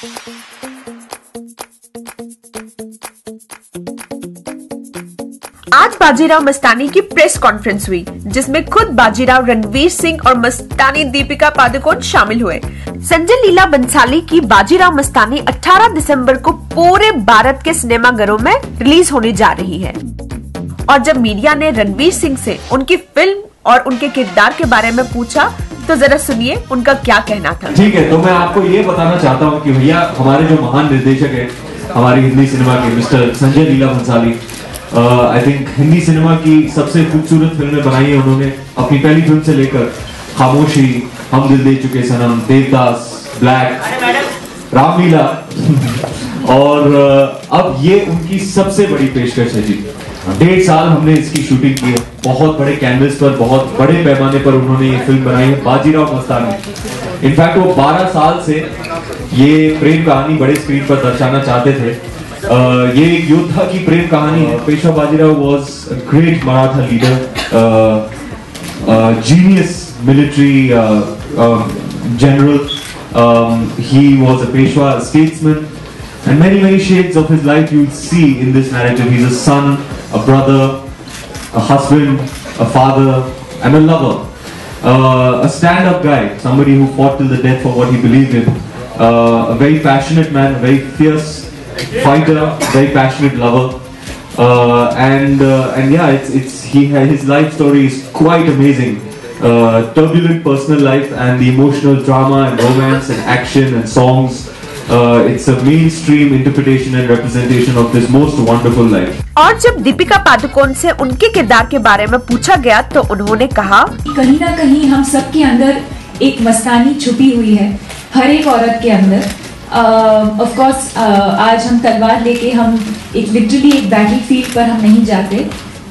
आज बाजीराव मस्तानी की press conference हुई, जिसमें खुद बाजीराव रणवीर सिंह और मस्तानी दीपिका पादुकोण शामिल हुए। संजय लीला बंसाली की बाजीराव मस्तानी 18 दिसंबर को पूरे भारत के सिनेमाघरों में रिलीज होने जा रही है। और जब मीडिया ने रणवीर सिंह से उनकी फिल्म और उनके किरदार के बारे में पूछा, तो जरा सुनिए उनका क्या कहना था। ठीक है, तो मैं आपको ये बताना चाहता हूँ कि भैया हमारे जो महान निर्देशक है हमारी हिंदी सिनेमा के, mister Sanjay Leela Bhansali, I think Hindi cinema की सबसे खूबसूरत फिल्में बनाई है उन्होंने। अपनी पहली फिल्म से लेकर खामोशी, हम दिल दे चुके सनम, देवदास, ब्लैक, रामलीला और अब ये उनकी सबसे बड़ी पेशकश है जी। 1.5 साल हमने इसकी शूटिंग की है, बहुत बड़े कैनवस पर, बहुत बड़े पैमाने पर उन्होंने ये फिल्म बनाई है बाजीराव मस्तानी। इनफैक्ट वो 12 साल से ये प्रेम कहानी बड़े स्क्रीन पर दर्शाना चाहते थे। ये एक योद्धा की प्रेम कहानी है। Peshwa Bajirao was a great Maratha leader, genius military general. He was a Peshwa statesman, and many shades of his life you'll see in this narrative. He's a son, a brother, a husband, a father, and a lover. A stand-up guy, somebody who fought till the death for what he believed in. A very passionate man, a very fierce fighter, very passionate lover. And yeah, his life story is quite amazing. Turbulent personal life and the emotional drama and romance and action and songs. It's a mainstream interpretation and representation of this most wonderful life. और जब दीपिका पादुकोण से उनके किरदार के बारे में पूछा गया, तो उन्होंने कहा, कहीं ना कहीं हम सबके अंदर एक मस्तानी छुपी हुई है, हर एक औरत के अंदर। ऑफ कोर्स आज हम तलवार लेके हम एक लिटरली एक बैटल फील्ड पर हम नहीं जाते,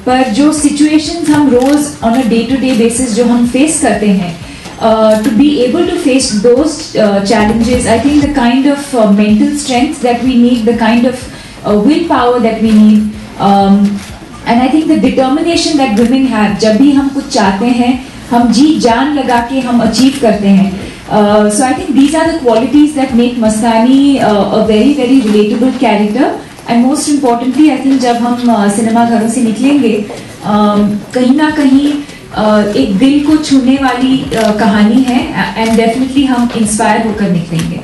पर जो सिचुएशंस हम रोज on a day to day basis जो हम फेस करते हैं, to be able to face those challenges, I think the kind of mental strength that we need, the kind of willpower that we need, and I think the determination that women have, जब भी हम कुछ चाहते हैं हम जी जान लगा के हम अचीव करते हैं। So I think these are the qualities that make Mastani a very relatable character. And most importantly, I think जब हम सिनेमा घरों से निकलेंगे, कहीं ना कहीं एक दिल को छूने वाली कहानी है, एंड डेफिनेटली हम इंस्पायर होकर निकलेंगे।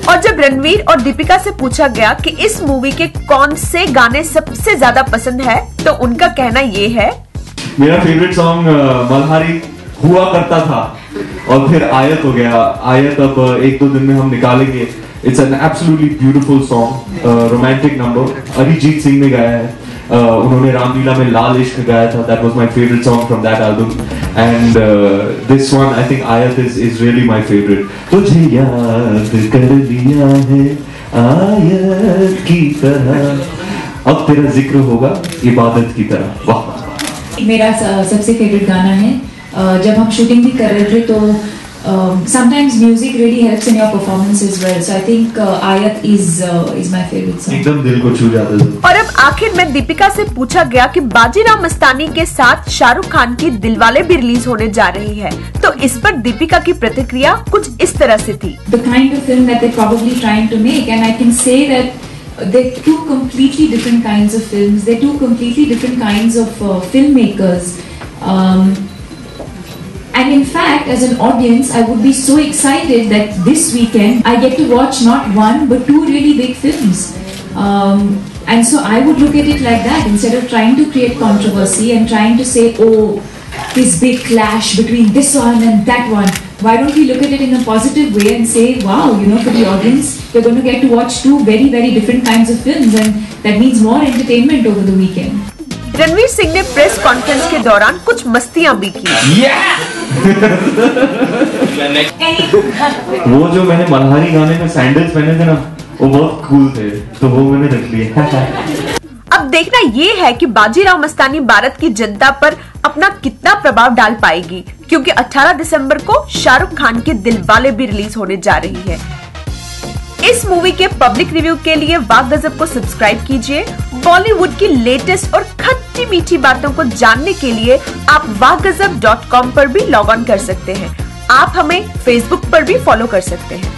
और जब रणवीर और दीपिका से पूछा गया कि इस मूवी के कौन से गाने सबसे ज्यादा पसंद है, तो उनका कहना ये है, मेरा फेवरेट सॉन्ग मल्हारी हुआ करता था और फिर आयत हो गया। आयत अब 1-2 दिन में हम निकालेंगे। It's an absolutely beautiful song, romantic number. Arijit Singh ने गाया है, उन्होंने रामलीला में लाल इश्क गाया था। That was my favorite song from that album. And this one, I think Ayat is really my favorite. तुझे याद कर लिया है आयत की तरह, अब तेरा जिक्र होगा इबादत की तरह। वाह, मेरा सबसे फेवरेट गाना है। जब हम शूटिंग भी कर रहे थे तो sometimes music really helps in your performance as well. So I think Ayat is my favorite song. एकदम दिल को छू जाता है। और अब आखिर में दीपिका से पूछा गया कि बाजीराव मस्तानी के साथ शाहरुख खान की दिलवाले भी रिलीज होने जा रही है, तो इस पर दीपिका की प्रतिक्रिया कुछ इस तरह से थी। The kind of film that they're probably trying to make, and I can say that they're two completely different kinds of films. They're two completely different kinds of filmmakers. And in fact, as an audience, I would be so excited that this weekend I get to watch not one but 2 really big films. And so I would look at it like that, instead of trying to create controversy and trying to say, oh, this big clash between this one and that one. Why don't we look at it in a positive way and say, wow, for the audience, we're going to get to watch 2 very different kinds of films, and that means more entertainment over the weekend. Ranveer Singh ने press conference के दौरान कुछ मस्तियां भी की। वो जो मैंने मल्हारी गाने में सैंडल्स पहने थे ना, वो बहुत कूल थे, तो वो मैंने रख लिए। अब देखना ये है कि बाजीराव मस्तानी भारत की जनता पर अपना कितना प्रभाव डाल पाएगी, क्योंकि 18 दिसंबर को शाहरुख खान की दिलवाले भी रिलीज होने जा रही है। इस मूवी के पब्लिक रिव्यू के लिए वाह गजब को सब्सक्राइब कीजिए। बॉलीवुड की लेटेस्ट और खट्टी मीठी बातों को जानने के लिए आप wahgazab.com पर भी लॉग ऑन कर सकते हैं। आप हमें फेसबुक पर भी फॉलो कर सकते हैं।